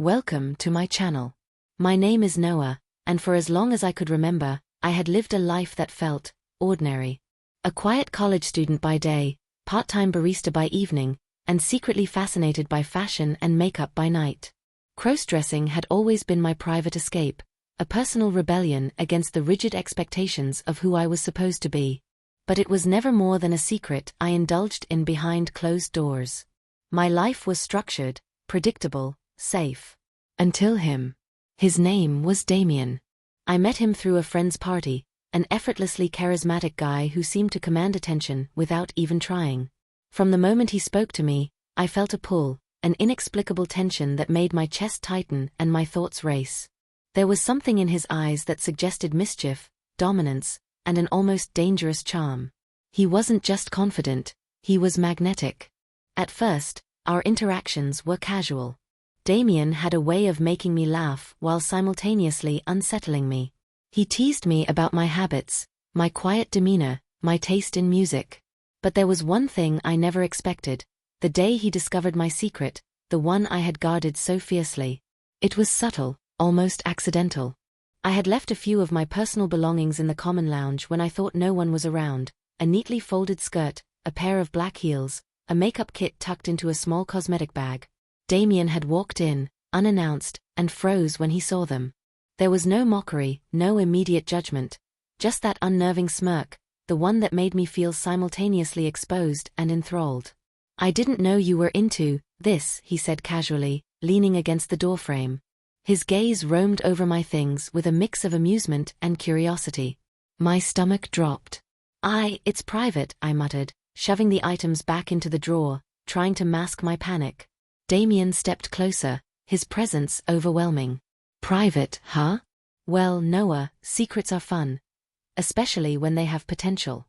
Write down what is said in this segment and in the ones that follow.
Welcome to my channel. My name is Noah, and for as long as I could remember, I had lived a life that felt ordinary. A quiet college student by day, part-time barista by evening, and secretly fascinated by fashion and makeup by night. Crossdressing had always been my private escape, a personal rebellion against the rigid expectations of who I was supposed to be. But it was never more than a secret I indulged in behind closed doors. My life was structured, predictable, safe. Until him. His name was Damien. I met him through a friend's party, an effortlessly charismatic guy who seemed to command attention without even trying. From the moment he spoke to me, I felt a pull, an inexplicable tension that made my chest tighten and my thoughts race. There was something in his eyes that suggested mischief, dominance, and an almost dangerous charm. He wasn't just confident, he was magnetic. At first, our interactions were casual. Damien had a way of making me laugh while simultaneously unsettling me. He teased me about my habits, my quiet demeanor, my taste in music. But there was one thing I never expected: the day he discovered my secret, the one I had guarded so fiercely. It was subtle, almost accidental. I had left a few of my personal belongings in the common lounge when I thought no one was around: a neatly folded skirt, a pair of black heels, a makeup kit tucked into a small cosmetic bag. Damien had walked in, unannounced, and froze when he saw them. There was no mockery, no immediate judgment, just that unnerving smirk, the one that made me feel simultaneously exposed and enthralled. "I didn't know you were into this," he said casually, leaning against the doorframe. His gaze roamed over my things with a mix of amusement and curiosity. My stomach dropped. It's private," I muttered, shoving the items back into the drawer, trying to mask my panic. Damien stepped closer, his presence overwhelming. "Private, huh? Well, Noah, secrets are fun. Especially when they have potential."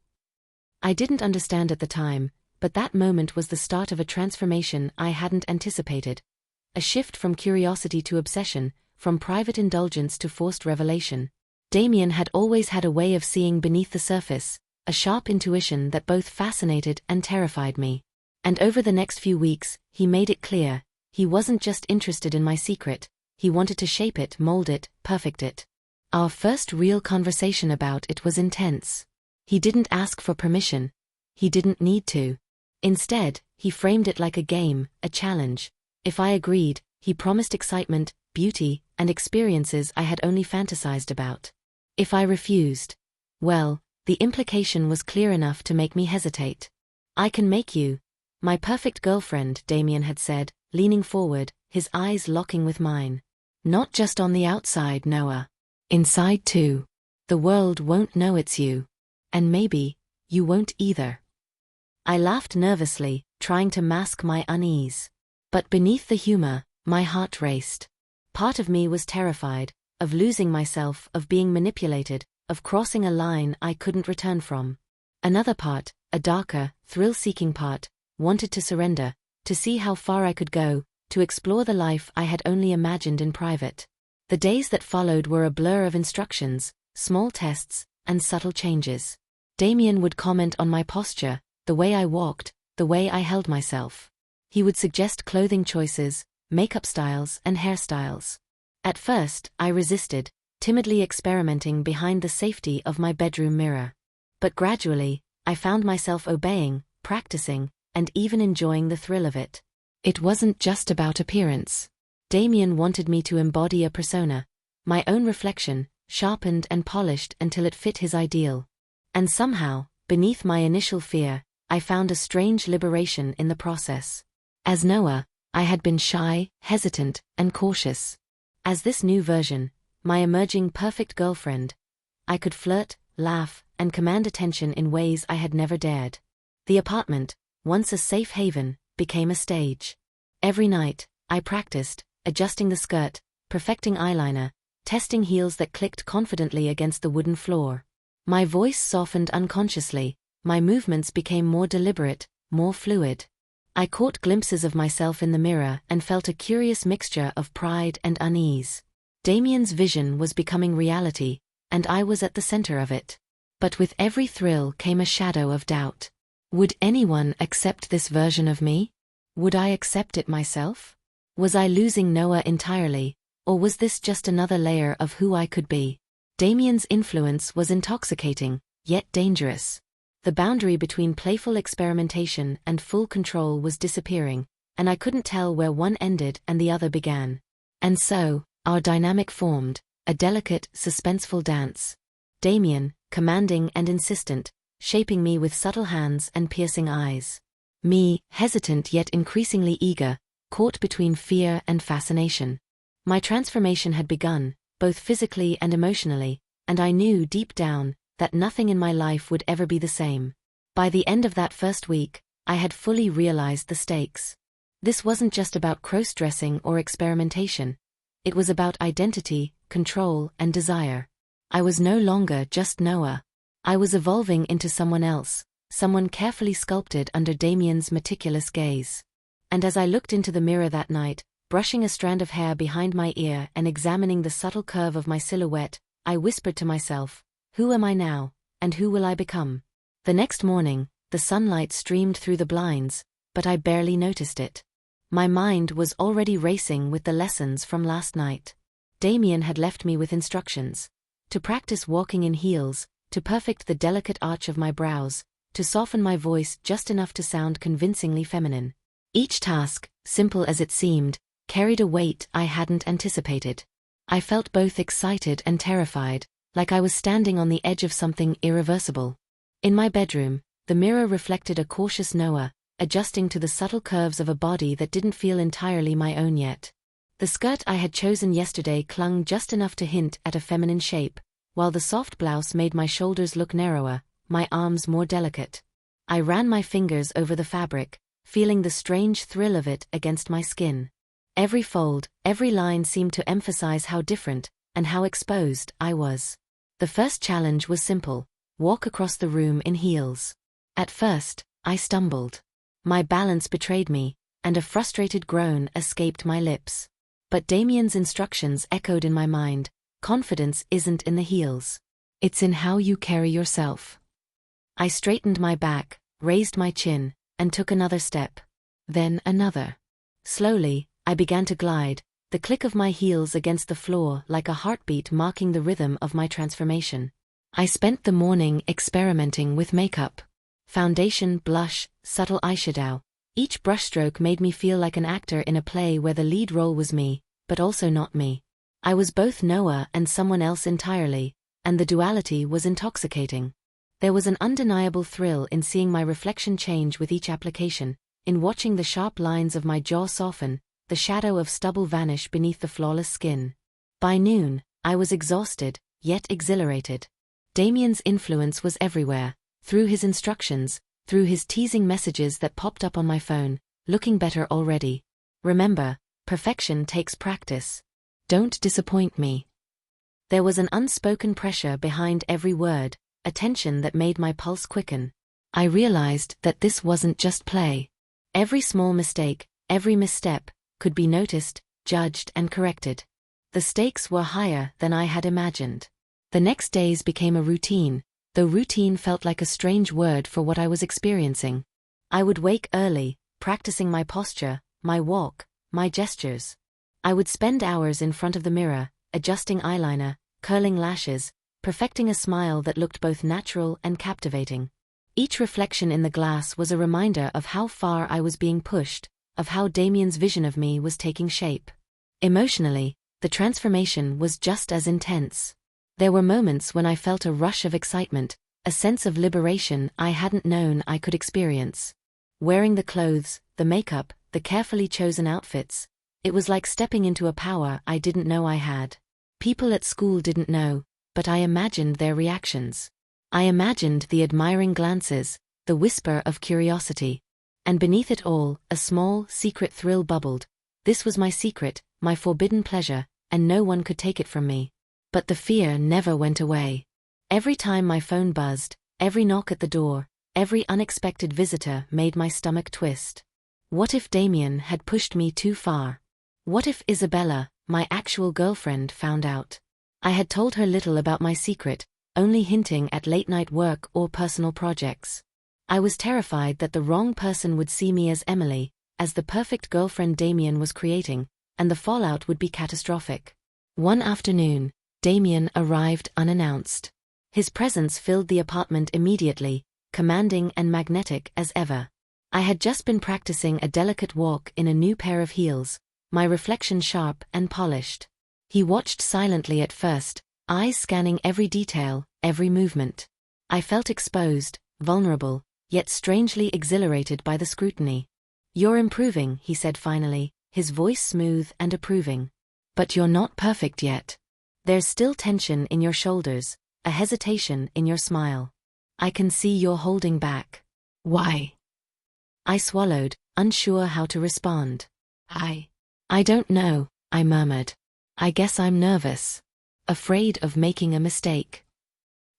I didn't understand at the time, but that moment was the start of a transformation I hadn't anticipated. A shift from curiosity to obsession, from private indulgence to forced revelation. Damien had always had a way of seeing beneath the surface, a sharp intuition that both fascinated and terrified me. And over the next few weeks, he made it clear, he wasn't just interested in my secret, he wanted to shape it, mold it, perfect it. Our first real conversation about it was intense. He didn't ask for permission. He didn't need to. Instead, he framed it like a game, a challenge. If I agreed, he promised excitement, beauty, and experiences I had only fantasized about. If I refused, well, the implication was clear enough to make me hesitate. "I can make you my perfect girlfriend," Damien had said, leaning forward, his eyes locking with mine. "Not just on the outside, Noah. Inside too. The world won't know it's you. And maybe, you won't either." I laughed nervously, trying to mask my unease. But beneath the humor, my heart raced. Part of me was terrified, of losing myself, of being manipulated, of crossing a line I couldn't return from. Another part, a darker, thrill-seeking part, wanted to surrender, to see how far I could go, to explore the life I had only imagined in private. The days that followed were a blur of instructions, small tests, and subtle changes. Damien would comment on my posture, the way I walked, the way I held myself. He would suggest clothing choices, makeup styles, and hairstyles. At first, I resisted, timidly experimenting behind the safety of my bedroom mirror. But gradually, I found myself obeying, practicing, and even enjoying the thrill of it. It wasn't just about appearance. Damien wanted me to embody a persona, my own reflection, sharpened and polished until it fit his ideal. And somehow, beneath my initial fear, I found a strange liberation in the process. As Noah, I had been shy, hesitant, and cautious. As this new version, my emerging perfect girlfriend, I could flirt, laugh, and command attention in ways I had never dared. The apartment, once a safe haven, became a stage. Every night, I practiced, adjusting the skirt, perfecting eyeliner, testing heels that clicked confidently against the wooden floor. My voice softened unconsciously, my movements became more deliberate, more fluid. I caught glimpses of myself in the mirror and felt a curious mixture of pride and unease. Damien's vision was becoming reality, and I was at the center of it. But with every thrill came a shadow of doubt. Would anyone accept this version of me? Would I accept it myself? Was I losing Noah entirely, or was this just another layer of who I could be? Damien's influence was intoxicating, yet dangerous. The boundary between playful experimentation and full control was disappearing, and I couldn't tell where one ended and the other began. And so, our dynamic formed, a delicate, suspenseful dance. Damien, commanding and insistent, shaping me with subtle hands and piercing eyes. Me, hesitant yet increasingly eager, caught between fear and fascination. My transformation had begun, both physically and emotionally, and I knew deep down that nothing in my life would ever be the same. By the end of that first week, I had fully realized the stakes. This wasn't just about crossdressing or experimentation. It was about identity, control, and desire. I was no longer just Noah. I was evolving into someone else, someone carefully sculpted under Damien's meticulous gaze. And as I looked into the mirror that night, brushing a strand of hair behind my ear and examining the subtle curve of my silhouette, I whispered to myself, "Who am I now, and who will I become?" The next morning, the sunlight streamed through the blinds, but I barely noticed it. My mind was already racing with the lessons from last night. Damien had left me with instructions. To practice walking in heels, to perfect the delicate arch of my brows, to soften my voice just enough to sound convincingly feminine. Each task, simple as it seemed, carried a weight I hadn't anticipated. I felt both excited and terrified, like I was standing on the edge of something irreversible. In my bedroom, the mirror reflected a cautious Noah, adjusting to the subtle curves of a body that didn't feel entirely my own yet. The skirt I had chosen yesterday clung just enough to hint at a feminine shape, while the soft blouse made my shoulders look narrower, my arms more delicate. I ran my fingers over the fabric, feeling the strange thrill of it against my skin. Every fold, every line seemed to emphasize how different, and how exposed, I was. The first challenge was simple: walk across the room in heels. At first, I stumbled. My balance betrayed me, and a frustrated groan escaped my lips. But Damien's instructions echoed in my mind: confidence isn't in the heels. It's in how you carry yourself. I straightened my back, raised my chin, and took another step. Then another. Slowly, I began to glide, the click of my heels against the floor like a heartbeat marking the rhythm of my transformation. I spent the morning experimenting with makeup. Foundation, blush, subtle eyeshadow. Each brushstroke made me feel like an actor in a play where the lead role was me, but also not me. I was both Noah and someone else entirely, and the duality was intoxicating. There was an undeniable thrill in seeing my reflection change with each application, in watching the sharp lines of my jaw soften, the shadow of stubble vanish beneath the flawless skin. By noon, I was exhausted, yet exhilarated. Damien's influence was everywhere, through his instructions, through his teasing messages that popped up on my phone: "Looking better already. Remember, perfection takes practice. Don't disappoint me." There was an unspoken pressure behind every word, a tension that made my pulse quicken. I realized that this wasn't just play. Every small mistake, every misstep, could be noticed, judged, and corrected. The stakes were higher than I had imagined. The next days became a routine, though routine felt like a strange word for what I was experiencing. I would wake early, practicing my posture, my walk, my gestures. I would spend hours in front of the mirror, adjusting eyeliner, curling lashes, perfecting a smile that looked both natural and captivating. Each reflection in the glass was a reminder of how far I was being pushed, of how Damien's vision of me was taking shape. Emotionally, the transformation was just as intense. There were moments when I felt a rush of excitement, a sense of liberation I hadn't known I could experience. Wearing the clothes, the makeup, the carefully chosen outfits, it was like stepping into a power I didn't know I had. People at school didn't know, but I imagined their reactions. I imagined the admiring glances, the whisper of curiosity. And beneath it all, a small, secret thrill bubbled. This was my secret, my forbidden pleasure, and no one could take it from me. But the fear never went away. Every time my phone buzzed, every knock at the door, every unexpected visitor made my stomach twist. What if Damien had pushed me too far? What if Isabella, my actual girlfriend, found out? I had told her little about my secret, only hinting at late-night work or personal projects. I was terrified that the wrong person would see me as Emily, as the perfect girlfriend Damien was creating, and the fallout would be catastrophic. One afternoon, Damien arrived unannounced. His presence filled the apartment immediately, commanding and magnetic as ever. I had just been practicing a delicate walk in a new pair of heels, my reflection sharp and polished. He watched silently at first, eyes scanning every detail, every movement. I felt exposed, vulnerable, yet strangely exhilarated by the scrutiny. "You're improving," he said finally, his voice smooth and approving. "But you're not perfect yet. There's still tension in your shoulders, a hesitation in your smile. I can see you're holding back." "Why?" I swallowed, unsure how to respond. I don't know," I murmured. "I guess I'm nervous. Afraid of making a mistake."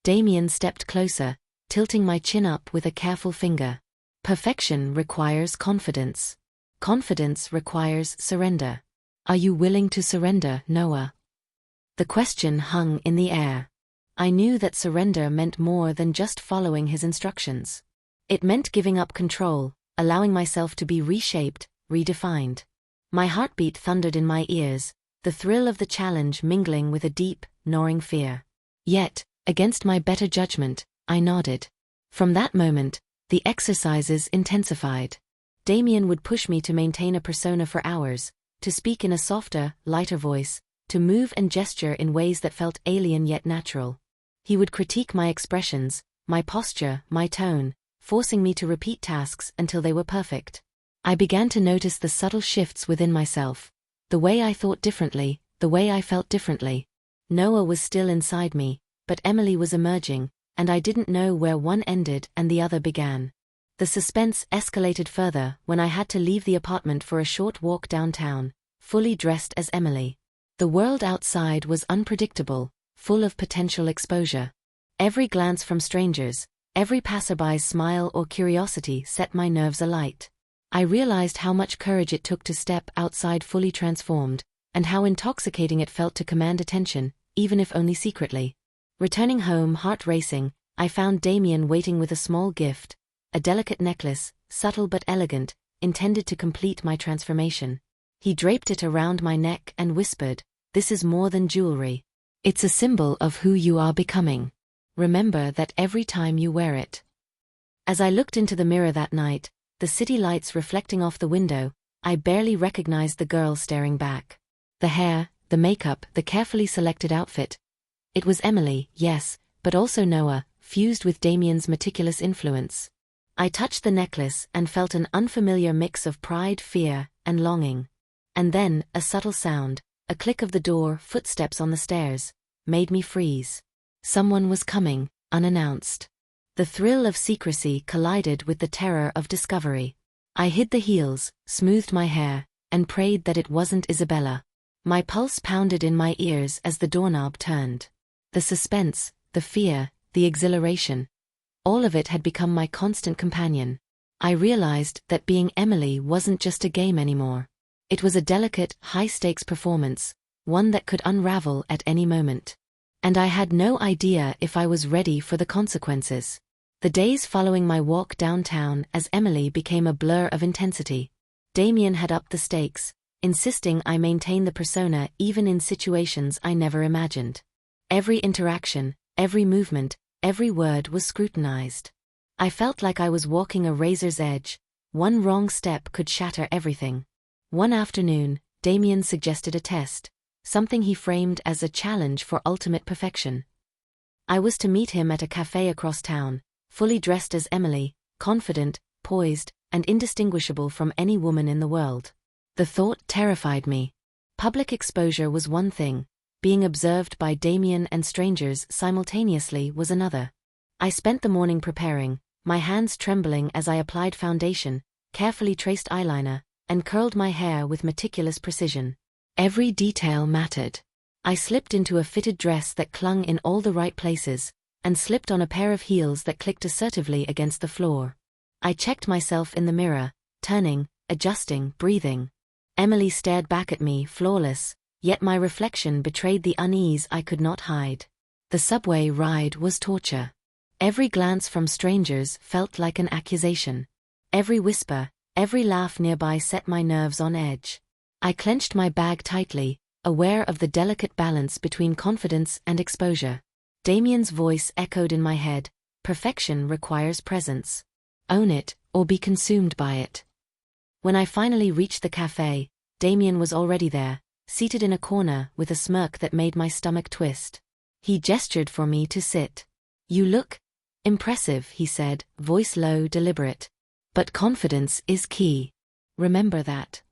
Damien stepped closer, tilting my chin up with a careful finger. "Perfection requires confidence. Confidence requires surrender. Are you willing to surrender, Noah?" The question hung in the air. I knew that surrender meant more than just following his instructions. It meant giving up control, allowing myself to be reshaped, redefined. My heartbeat thundered in my ears, the thrill of the challenge mingling with a deep, gnawing fear. Yet, against my better judgment, I nodded. From that moment, the exercises intensified. Damien would push me to maintain a persona for hours, to speak in a softer, lighter voice, to move and gesture in ways that felt alien yet natural. He would critique my expressions, my posture, my tone, forcing me to repeat tasks until they were perfect. I began to notice the subtle shifts within myself, the way I thought differently, the way I felt differently. Noah was still inside me, but Emily was emerging, and I didn't know where one ended and the other began. The suspense escalated further when I had to leave the apartment for a short walk downtown, fully dressed as Emily. The world outside was unpredictable, full of potential exposure. Every glance from strangers, every passerby's smile or curiosity set my nerves alight. I realized how much courage it took to step outside fully transformed, and how intoxicating it felt to command attention, even if only secretly. Returning home, heart racing, I found Damien waiting with a small gift, a delicate necklace, subtle but elegant, intended to complete my transformation. He draped it around my neck and whispered, "This is more than jewelry. It's a symbol of who you are becoming. Remember that every time you wear it." As I looked into the mirror that night, the city lights reflecting off the window, I barely recognized the girl staring back. The hair, the makeup, the carefully selected outfit. It was Emily, yes, but also Noah, fused with Damien's meticulous influence. I touched the necklace and felt an unfamiliar mix of pride, fear, and longing. And then, a subtle sound, a click of the door, footsteps on the stairs, made me freeze. Someone was coming, unannounced. The thrill of secrecy collided with the terror of discovery. I hid the heels, smoothed my hair, and prayed that it wasn't Isabella. My pulse pounded in my ears as the doorknob turned. The suspense, the fear, the exhilaration. All of it had become my constant companion. I realized that being Emily wasn't just a game anymore. It was a delicate, high-stakes performance, one that could unravel at any moment. And I had no idea if I was ready for the consequences. The days following my walk downtown as Emily became a blur of intensity. Damien had upped the stakes, insisting I maintain the persona even in situations I never imagined. Every interaction, every movement, every word was scrutinized. I felt like I was walking a razor's edge. One wrong step could shatter everything. One afternoon, Damien suggested a test, something he framed as a challenge for ultimate perfection. I was to meet him at a cafe across town, fully dressed as Emily, confident, poised, and indistinguishable from any woman in the world. The thought terrified me. Public exposure was one thing, being observed by Damien and strangers simultaneously was another. I spent the morning preparing, my hands trembling as I applied foundation, carefully traced eyeliner, and curled my hair with meticulous precision. Every detail mattered. I slipped into a fitted dress that clung in all the right places, and slipped on a pair of heels that clicked assertively against the floor. I checked myself in the mirror, turning, adjusting, breathing. Emily stared back at me, flawless, yet my reflection betrayed the unease I could not hide. The subway ride was torture. Every glance from strangers felt like an accusation. Every whisper, Every laugh nearby set my nerves on edge. I clenched my bag tightly, aware of the delicate balance between confidence and exposure. Damien's voice echoed in my head, "Perfection requires presence. Own it, or be consumed by it." When I finally reached the cafe, Damien was already there, seated in a corner with a smirk that made my stomach twist. He gestured for me to sit. "You look impressive," he said, voice low, deliberate. "But confidence is key. Remember that."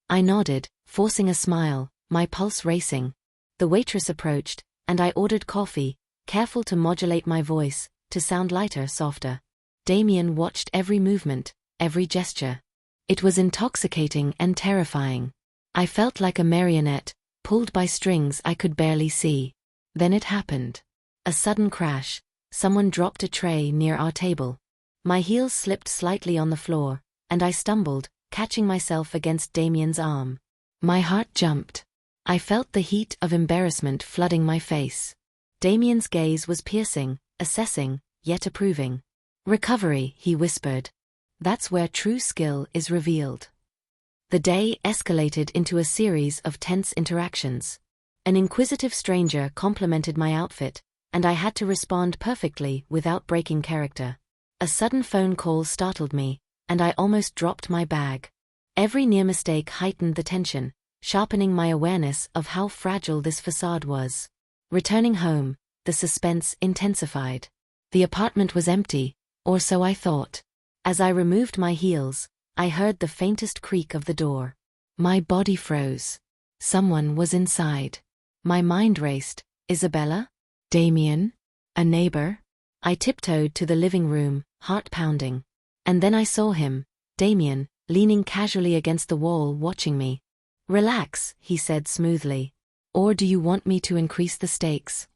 I nodded, forcing a smile, my pulse racing. The waitress approached, and I ordered coffee, careful to modulate my voice, to sound lighter, softer. Damien watched every movement, every gesture. It was intoxicating and terrifying. I felt like a marionette, pulled by strings I could barely see. Then it happened. A sudden crash. Someone dropped a tray near our table. My heels slipped slightly on the floor, and I stumbled, catching myself against Damien's arm. My heart jumped. I felt the heat of embarrassment flooding my face. Damien's gaze was piercing, assessing, yet approving. "Recovery," he whispered. "That's where true skill is revealed." The day escalated into a series of tense interactions. An inquisitive stranger complimented my outfit, and I had to respond perfectly without breaking character. A sudden phone call startled me, and I almost dropped my bag. Every near mistake heightened the tension, sharpening my awareness of how fragile this facade was. Returning home, the suspense intensified. The apartment was empty, or so I thought. As I removed my heels, I heard the faintest creak of the door. My body froze. Someone was inside. My mind raced. Isabella? Damien? A neighbor? I tiptoed to the living room, heart pounding. And then I saw him, Damien, leaning casually against the wall watching me. "Relax," he said smoothly. "Or do you want me to increase the stakes?"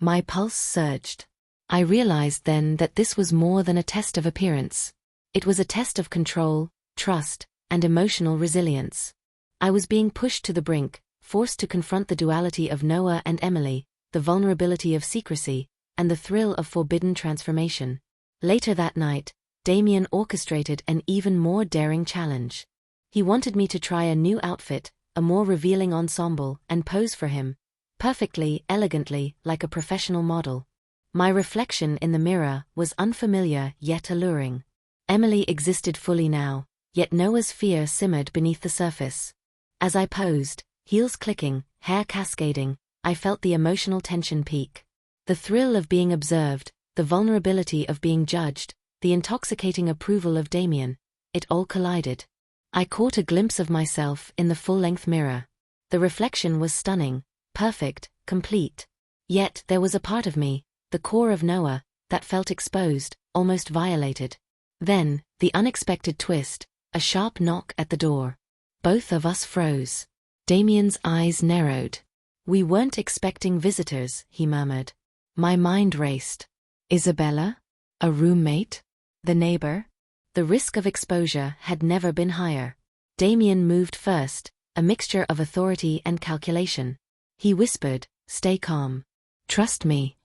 My pulse surged. I realized then that this was more than a test of appearance. It was a test of control, trust, and emotional resilience. I was being pushed to the brink, forced to confront the duality of Noah and Emily, the vulnerability of secrecy, and the thrill of forbidden transformation. Later that night, Damien orchestrated an even more daring challenge. He wanted me to try a new outfit, a more revealing ensemble, and pose for him, perfectly, elegantly, like a professional model. My reflection in the mirror was unfamiliar yet alluring. Emily existed fully now, yet Noah's fear simmered beneath the surface. As I posed, heels clicking, hair cascading, I felt the emotional tension peak. The thrill of being observed, the vulnerability of being judged, the intoxicating approval of Damien, it all collided. I caught a glimpse of myself in the full-length mirror. The reflection was stunning, perfect, complete. Yet there was a part of me, the core of Noah, that felt exposed, almost violated. Then, the unexpected twist, a sharp knock at the door. Both of us froze. Damien's eyes narrowed. "We weren't expecting visitors," he murmured. My mind raced. Isabella? A roommate? The neighbor? The risk of exposure had never been higher. Damien moved first, a mixture of authority and calculation. He whispered, "Stay calm. Trust me."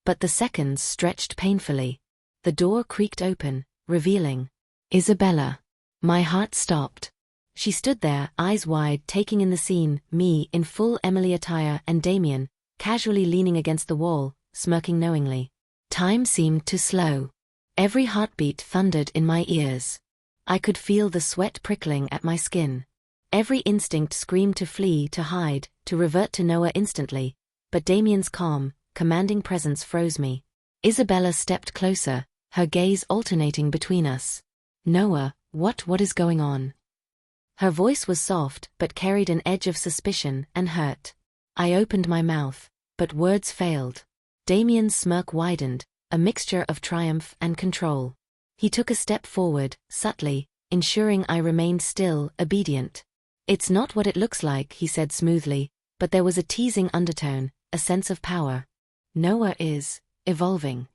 But the seconds stretched painfully. The door creaked open, revealing Isabella. My heart stopped. She stood there, eyes wide, taking in the scene, me in full Emily attire and Damien, casually leaning against the wall, smirking knowingly. Time seemed to slow. Every heartbeat thundered in my ears. I could feel the sweat prickling at my skin. Every instinct screamed to flee, to hide, to revert to Noah instantly, but Damien's calm, commanding presence froze me. Isabella stepped closer, her gaze alternating between us. "Noah, what is going on?" Her voice was soft but carried an edge of suspicion and hurt. I opened my mouth, but words failed. Damien's smirk widened, a mixture of triumph and control. He took a step forward, subtly, ensuring I remained still, obedient. "It's not what it looks like," he said smoothly, but there was a teasing undertone, a sense of power. "Noah is evolving."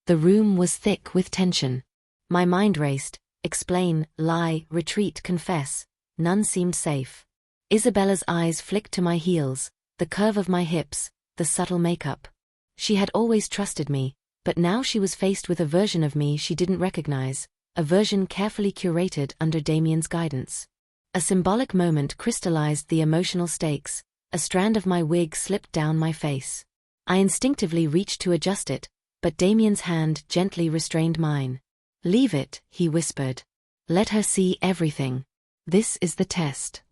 The room was thick with tension. My mind raced. Explain, lie, retreat, confess. None seemed safe. Isabella's eyes flicked to my heels, the curve of my hips, the subtle makeup. She had always trusted me, but now she was faced with a version of me she didn't recognize, a version carefully curated under Damien's guidance. A symbolic moment crystallized the emotional stakes. A strand of my wig slipped down my face. I instinctively reached to adjust it, but Damien's hand gently restrained mine. "Leave it," he whispered. "Let her see everything. This is the test."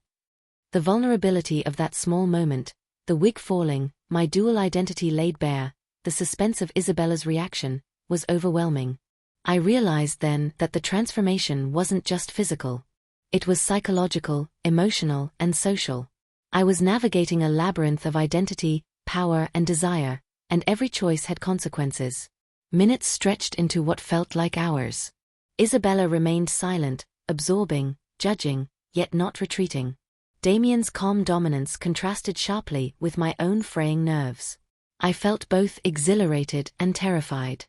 The vulnerability of that small moment, the wig falling, my dual identity laid bare, the suspense of Isabella's reaction, was overwhelming. I realized then that the transformation wasn't just physical. It was psychological, emotional, and social. I was navigating a labyrinth of identity, power, and desire, and every choice had consequences. Minutes stretched into what felt like hours. Isabella remained silent, absorbing, judging, yet not retreating. Damien's calm dominance contrasted sharply with my own fraying nerves. I felt both exhilarated and terrified.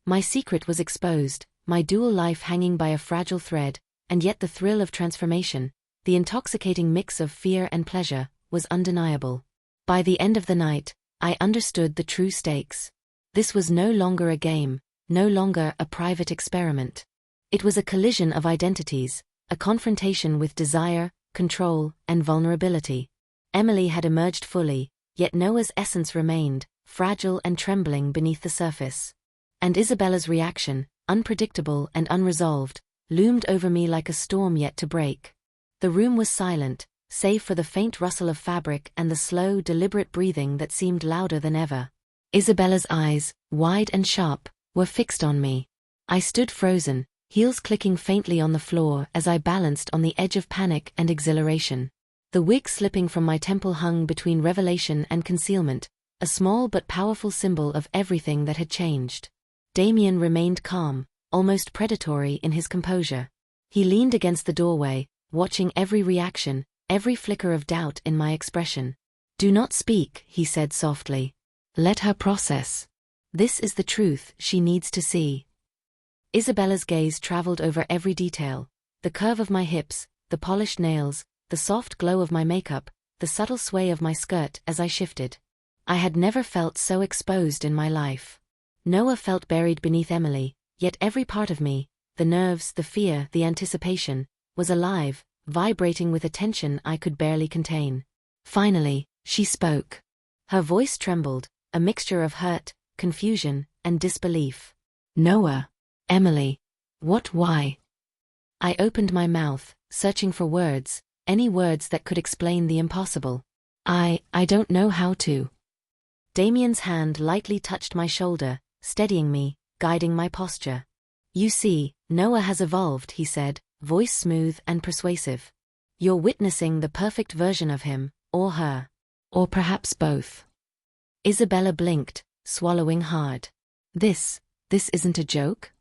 My secret was exposed, my dual life hanging by a fragile thread, and yet the thrill of transformation, the intoxicating mix of fear and pleasure, was undeniable. By the end of the night, I understood the true stakes. This was no longer a game, no longer a private experiment. It was a collision of identities, a confrontation with desire, control, and vulnerability. Emily had emerged fully, yet Noah's essence remained, fragile and trembling beneath the surface. And Isabella's reaction, unpredictable and unresolved, loomed over me like a storm yet to break. The room was silent, save for the faint rustle of fabric and the slow, deliberate breathing that seemed louder than ever. Isabella's eyes, wide and sharp, were fixed on me. I stood frozen, heels clicking faintly on the floor as I balanced on the edge of panic and exhilaration. The wig slipping from my temple hung between revelation and concealment, a small but powerful symbol of everything that had changed. Damien remained calm, almost predatory in his composure. He leaned against the doorway, watching every reaction, every flicker of doubt in my expression. "Do not speak," he said softly. "Let her process. This is the truth she needs to see." Isabella's gaze traveled over every detail, the curve of my hips, the polished nails, the soft glow of my makeup, the subtle sway of my skirt as I shifted. I had never felt so exposed in my life. Noah felt buried beneath Emily, yet every part of me, the nerves, the fear, the anticipation, was alive, vibrating with a tension I could barely contain. Finally, she spoke. Her voice trembled, a mixture of hurt, confusion, and disbelief. "Noah. Emily. Why?" I opened my mouth, searching for words, any words that could explain the impossible. I don't know how to." Damien's hand lightly touched my shoulder, steadying me, guiding my posture. "You see, Noah has evolved," he said, voice smooth and persuasive. "You're witnessing the perfect version of him, or her. Or perhaps both." Isabella blinked, swallowing hard. This isn't a joke?"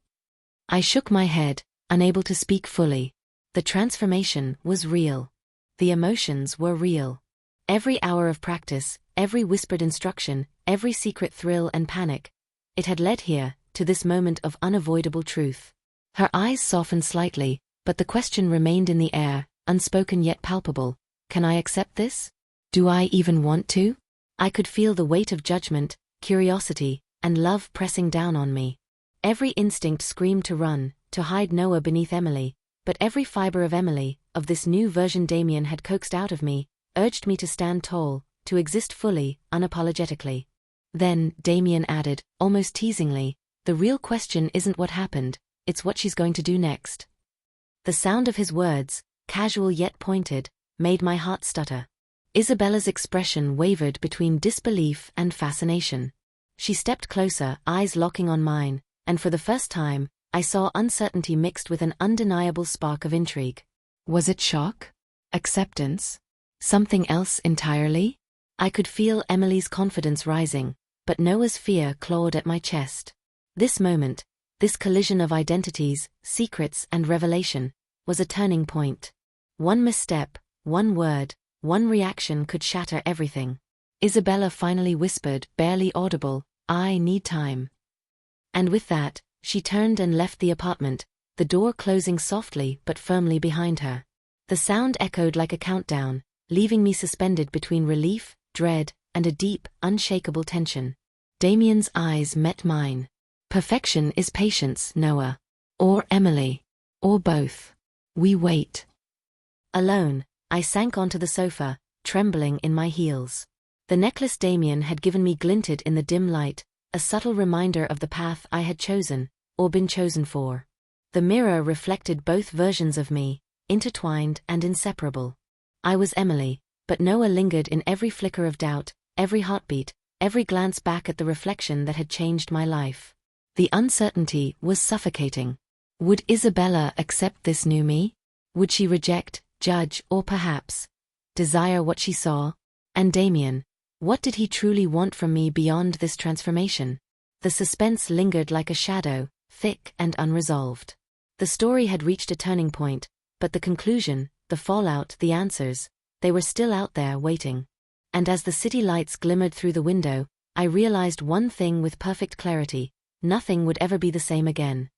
I shook my head, unable to speak fully. The transformation was real. The emotions were real. Every hour of practice, every whispered instruction, every secret thrill and panic, it had led here, to this moment of unavoidable truth. Her eyes softened slightly, but the question remained in the air, unspoken yet palpable. Can I accept this? Do I even want to? I could feel the weight of judgment, curiosity, and love pressing down on me. Every instinct screamed to run, to hide Noah beneath Emily, but every fiber of Emily, of this new version Damien had coaxed out of me, urged me to stand tall, to exist fully, unapologetically. Then, Damien added, almost teasingly, "The real question isn't what happened, it's what she's going to do next." The sound of his words, casual yet pointed, made my heart stutter. Isabella's expression wavered between disbelief and fascination. She stepped closer, eyes locking on mine, and for the first time, I saw uncertainty mixed with an undeniable spark of intrigue. Was it shock? Acceptance? Something else entirely? I could feel Emily's confidence rising, but Noah's fear clawed at my chest. This moment, this collision of identities, secrets, and revelation, was a turning point. One misstep, one word, one reaction could shatter everything. Isabella finally whispered, barely audible, "I need time." And with that, she turned and left the apartment, the door closing softly but firmly behind her. The sound echoed like a countdown, leaving me suspended between relief, dread, and a deep, unshakable tension. Damien's eyes met mine. "Perfection is patience, Noah. Or Emily." Or both. We wait. Alone, I sank onto the sofa, trembling in my heels. The necklace Damien had given me glinted in the dim light, a subtle reminder of the path I had chosen, or been chosen for. The mirror reflected both versions of me, intertwined and inseparable. I was Emily, but Noah lingered in every flicker of doubt, every heartbeat, every glance back at the reflection that had changed my life. The uncertainty was suffocating. Would Isabella accept this new me? Would she reject, judge, or perhaps desire what she saw? And Damien, what did he truly want from me beyond this transformation? The suspense lingered like a shadow, thick and unresolved. The story had reached a turning point, but the conclusion, the fallout, the answers, they were still out there waiting. And as the city lights glimmered through the window, I realized one thing with perfect clarity: nothing would ever be the same again.